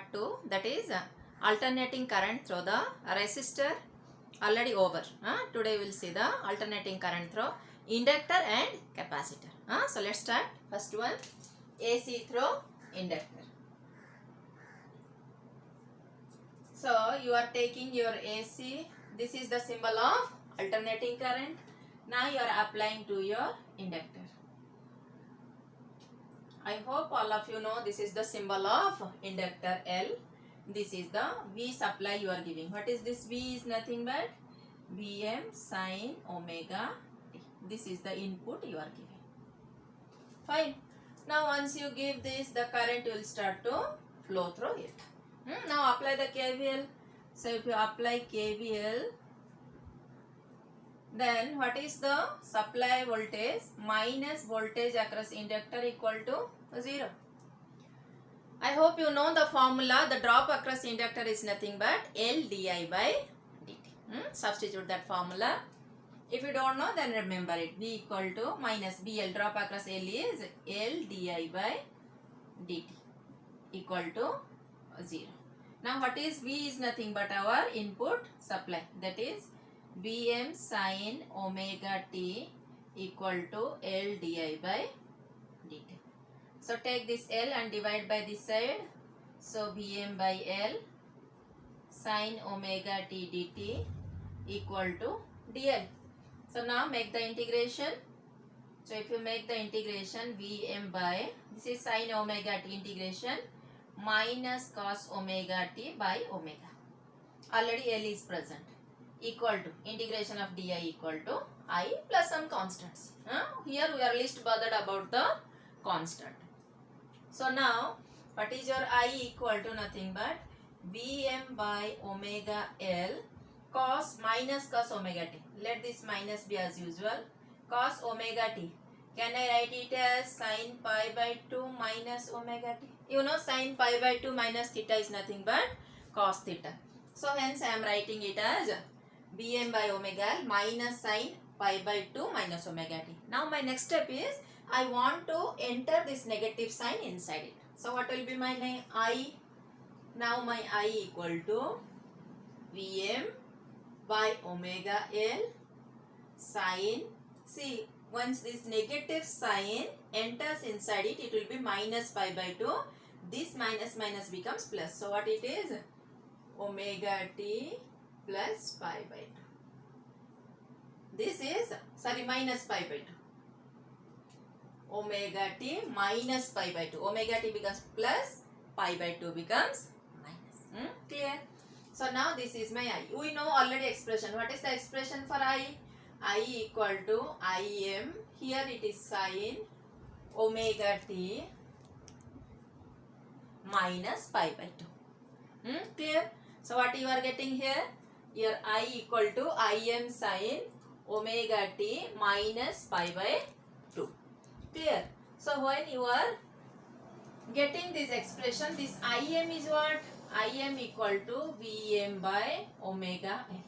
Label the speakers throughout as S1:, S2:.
S1: part 2, that is alternating current through the resistor, already over. Today we will see the alternating current through inductor and capacitor. So let's start. First one, AC through inductor. So you are taking your AC, this is the symbol of alternating current. Now you are applying to your inductor. I hope all of you know this is the symbol of inductor L. This is the V supply you are giving. What is this? V is nothing but Vm sin omega t. This is the input you are giving. Fine. Now once you give this, the current will start to flow through it. Now apply the KVL. So if you apply KVL, then what is the supply voltage minus voltage across inductor equal to 0. I hope you know the formula. The drop across inductor is nothing but L di by dt. Substitute that formula. If you don't know, then remember it. V equal to minus BL, drop across L is L di by dt equal to 0. Now what is V is nothing but our input supply, that is Vm sin omega t equal to L di by dt. So take this L and divide by this side. So Vm by L sin omega t dt equal to dl. So now make the integration. So if you make the integration, Vm by, this is sin omega t integration, minus cos omega t by omega. Already L is present. Equal to integration of di equal to I plus some constants. Here we are least bothered about the constant. So now what is your I equal to nothing but Vm by omega L cos minus cos omega t. Let this minus be as usual. Cos omega t. Can I write it as sin pi by 2 minus omega t? You know sin pi by 2 minus theta is nothing but cos theta. So hence I am writing it as Vm by omega L minus sin pi by 2 minus omega t. Now my next step is I want to enter this negative sign inside it. So what will be my I? Now my I equal to Vm by omega L sin. See, once this negative sign enters inside it, it will be minus pi by 2. This minus minus becomes plus. So what it is? Omega t plus pi by 2. This is, sorry, minus pi by 2. Omega t minus pi by 2. Omega t becomes plus, pi by 2 becomes minus. Clear? So now this is my I. We know already expression. What is the expression for I? I equal to Im. Here it is sin omega t minus pi by 2. Clear? So what you are getting here? Your I equal to Im sin omega t minus pi by 2. Clear? So when you are getting this expression, this Im is what? Im equal to Vm by omega L.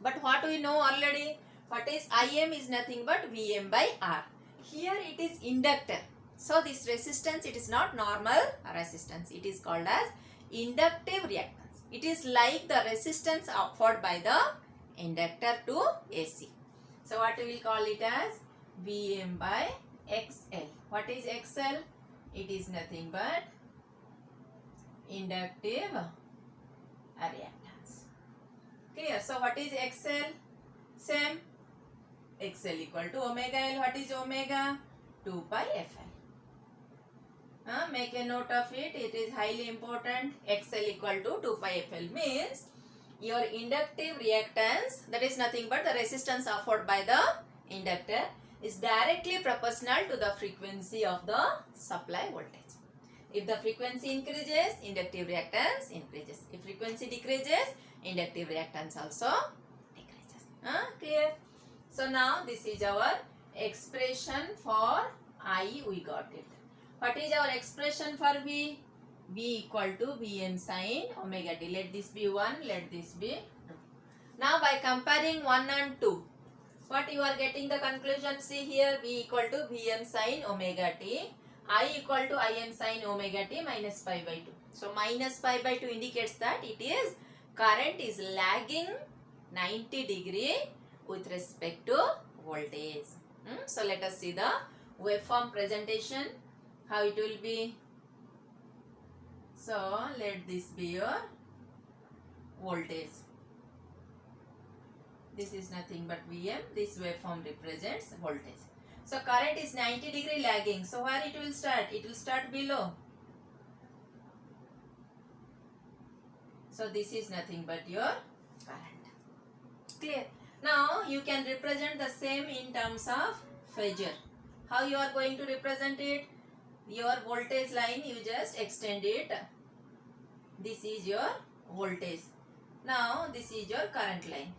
S1: But what we know already? What is Im is nothing but Vm by R. Here it is inductor. So this resistance, it is not normal resistance. It is called as inductive reactance. It is like the resistance offered by the inductor to AC. So what we will call it as Vm by XL. What is XL? It is nothing but inductive reactance. Clear? So what is XL? Same. XL equal to omega L. What is omega? 2 pi FL. Make a note of it. It is highly important. XL equal to 2 pi FL means your inductive reactance, that is nothing but the resistance offered by the inductor, is directly proportional to the frequency of the supply voltage. If the frequency increases, inductive reactance increases. If frequency decreases, inductive reactance also decreases. Clear? So now this is our expression for I, we got it. What is our expression for V? V equal to Vm sin omega t. Let this be 1, let this be 2. Now by comparing 1 and 2, what you are getting the conclusion? See here, V equal to Vm sin omega t, I equal to Im sin omega t minus pi by 2. So minus pi by 2 indicates that it is current is lagging 90 degree with respect to voltage. So let us see the waveform presentation, how it will be. So let this be your voltage. This is nothing but Vm. This waveform represents voltage. So current is 90 degree lagging. So where it will start? It will start below. So this is nothing but your current. Clear? Now you can represent the same in terms of phasor. How you are going to represent it? Your voltage line, you just extend it. This is your voltage. Now this is your current line.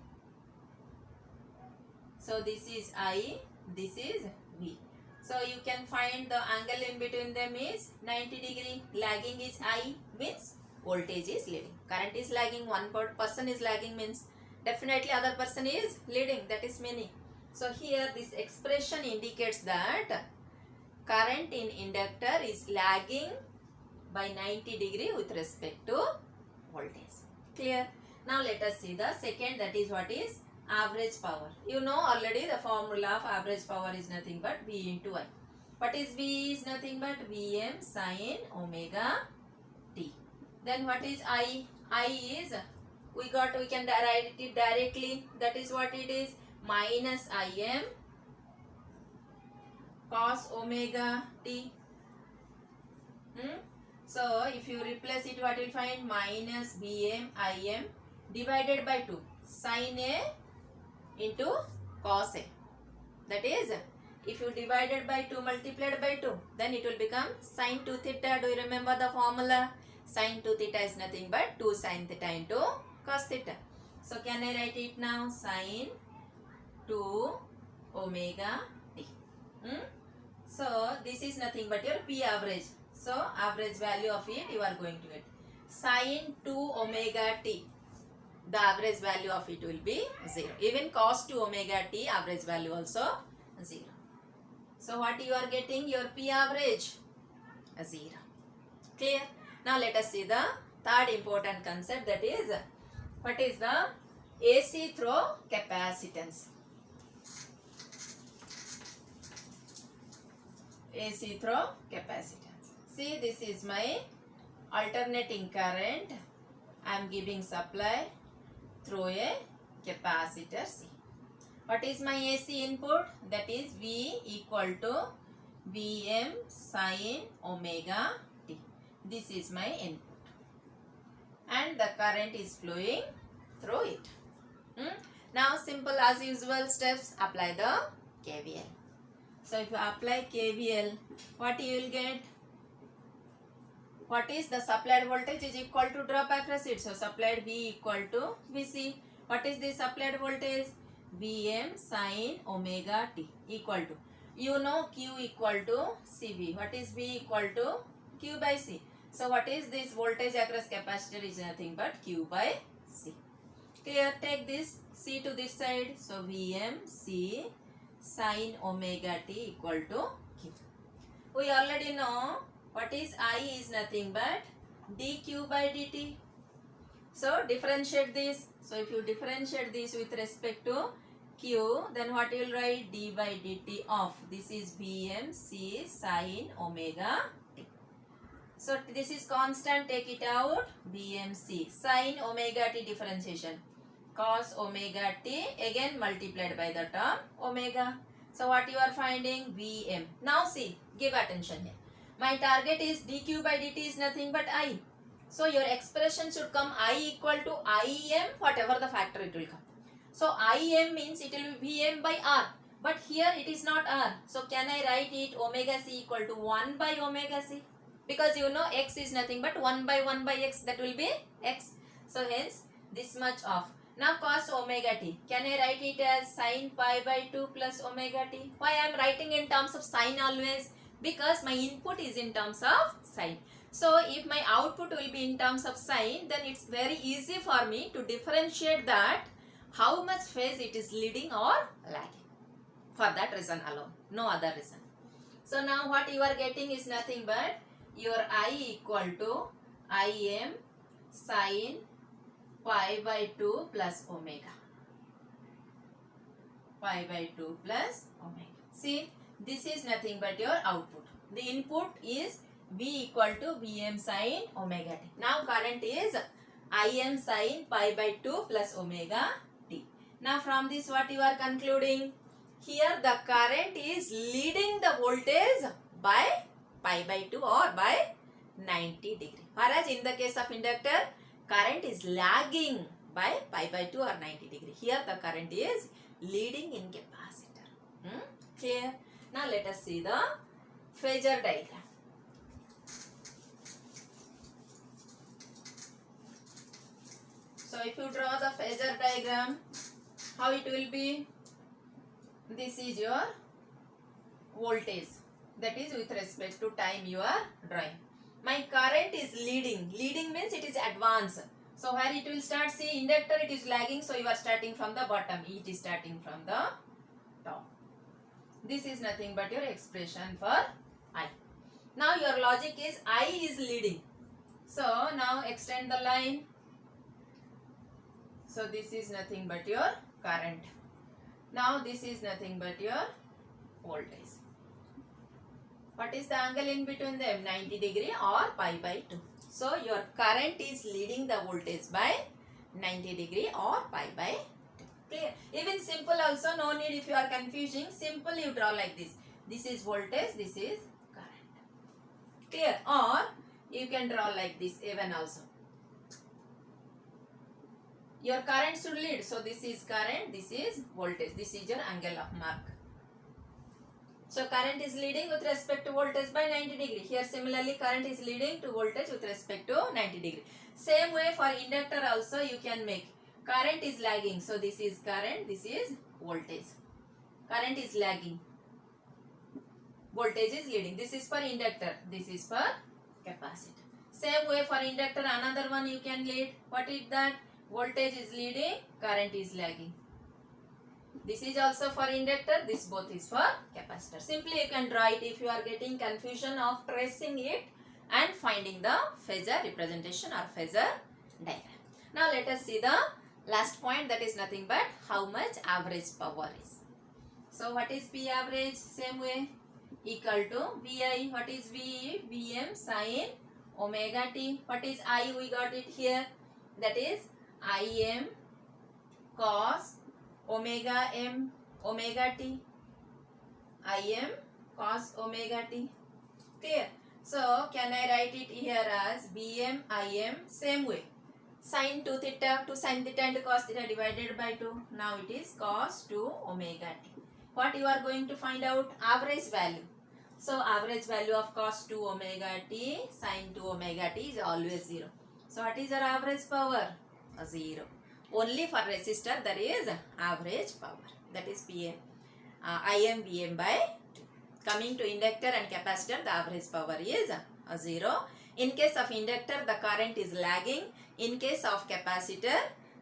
S1: So this is I, this is V. So you can find the angle in between them is 90 degree. Lagging is I, means voltage is leading. Current is lagging, one person is lagging means definitely other person is leading, that is meaning. So here this expression indicates that current in inductor is lagging by 90 degree with respect to voltage. Clear? Now let us see the second, that is what is average power. You know already the formula of average power is nothing but V into I. What is V? Is nothing but Vm sin omega t. Then what is I? I is, we can write it directly, that is what it is, minus Im cos omega t. So if you replace it, what you will find? Minus Vm Im divided by 2 sin A into cos A. That is, if you divided by 2 multiplied by 2, then it will become sin 2 theta. Do you remember the formula? Sin 2 theta is nothing but 2 sin theta into cos theta. So can I write it now? Sin 2 omega t. So this is nothing but your P average. So average value of it you are going to get. Sin 2 omega t. The average value of it will be 0. Even cos 2 omega t average value also 0. So what you are getting? Your P average 0. Clear? Now let us see the third important concept, that is what is the AC through capacitance. AC through capacitance. See, this is my alternating current. I am giving supply through a capacitor C. What is my AC input? That is V equal to Vm sin omega t. This is my input. And the current is flowing through it. Now simple as usual steps, apply the KVL. So if you apply KVL, what you will get? What is the supplied voltage is equal to drop across it. So supplied V equal to Vc. What is the supplied voltage? Vm sin omega t equal to, you know, Q equal to Cv. What is V equal to Q by C. So what is this voltage across capacitor is nothing but Q by C. Clear? Take this C to this side. So Vm C sin omega t equal to Q. We already know what is I is nothing but dq by dt. So differentiate this. So if you differentiate this with respect to Q, then what you will write? D by dt of, this is Vm C sin omega t. So this is constant, take it out. Vm C sin omega t differentiation. Cos omega t again multiplied by the term omega. So what you are finding? Vm. Now see, give attention here. My target is dq by dt is nothing but I. So your expression should come I equal to Im, whatever the factor it will come. So Im means it will be Vm by R. But here it is not R. So can I write it omega c equal to 1 by omega c? Because you know x is nothing but 1 by x, that will be x. So hence this much of. Now cos omega t. Can I write it as sin pi by 2 plus omega t? Why I am writing in terms of sin always? Because my input is in terms of sin. So if my output will be in terms of sin, then it's very easy for me to differentiate that how much phase it is leading or lagging. For that reason alone, no other reason. So now what you are getting is nothing but your I equal to Im sin pi by 2 plus omega. Pi by 2 plus omega. See, this is nothing but your output. The input is V equal to Vm sin omega t. Now current is Im sin pi by 2 plus omega t. Now from this what you are concluding? Here the current is leading the voltage by pi by 2 or by 90 degree. Whereas in the case of inductor, current is lagging by pi by 2 or 90 degree. Here the current is leading in capacitor. Clear? Now let us see the phasor diagram. So if you draw the phasor diagram, how it will be? This is your voltage, that is with respect to time you are drawing. My current is leading. Leading means it is advanced. So where it will start, see inductor it is lagging, so you are starting from the bottom, it is starting from the top. This is nothing but your expression for I. Now your logic is I is leading. So now extend the line. So this is nothing but your current. Now this is nothing but your voltage. What is the angle in between them? 90 degree or pi by 2. So your current is leading the voltage by 90 degree or pi by 2. Clear? Even simple also, no need if you are confusing. Simple you draw like this. This is voltage, this is current. Clear? Or you can draw like this even also. Your current should lead. So this is current, this is voltage. This is your angle of mark. So current is leading with respect to voltage by 90 degree. Here similarly current is leading to voltage with respect to 90 degree. Same way for inductor also you can make. Current is lagging. So this is current, this is voltage. Current is lagging. Voltage is leading. This is for inductor. This is for capacitor. Same way for inductor another one you can lead. What is that? Voltage is leading, current is lagging. This is also for inductor, this both is for capacitor. Simply you can draw it if you are getting confusion of tracing it and finding the phasor representation or phasor diagram. Now let us see the last point, that is nothing but how much average power is. So what is P average? Same way, equal to Vi. What is V? Vm sin omega t. What is I? We got it here. That is Im cos omega m omega t. Im cos omega t. Clear? So can I write it here as Bm Im? Same way, sin 2 theta to sin theta and cos theta divided by 2. Now it is cos 2 omega t. What you are going to find out? Average value. So average value of cos 2 omega t sin 2 omega t is always 0. So what is your average power? 0. Only for resistor there is average power, that is Pm Im Vm by 2. Coming to inductor and capacitor, the average power is 0. In case of inductor the current is lagging. In case of capacitor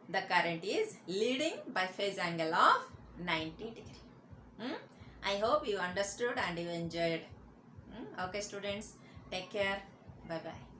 S1: the current is leading by phase angle of 90 degree. I hope you understood and you enjoyed. Okay students, take care. Bye bye.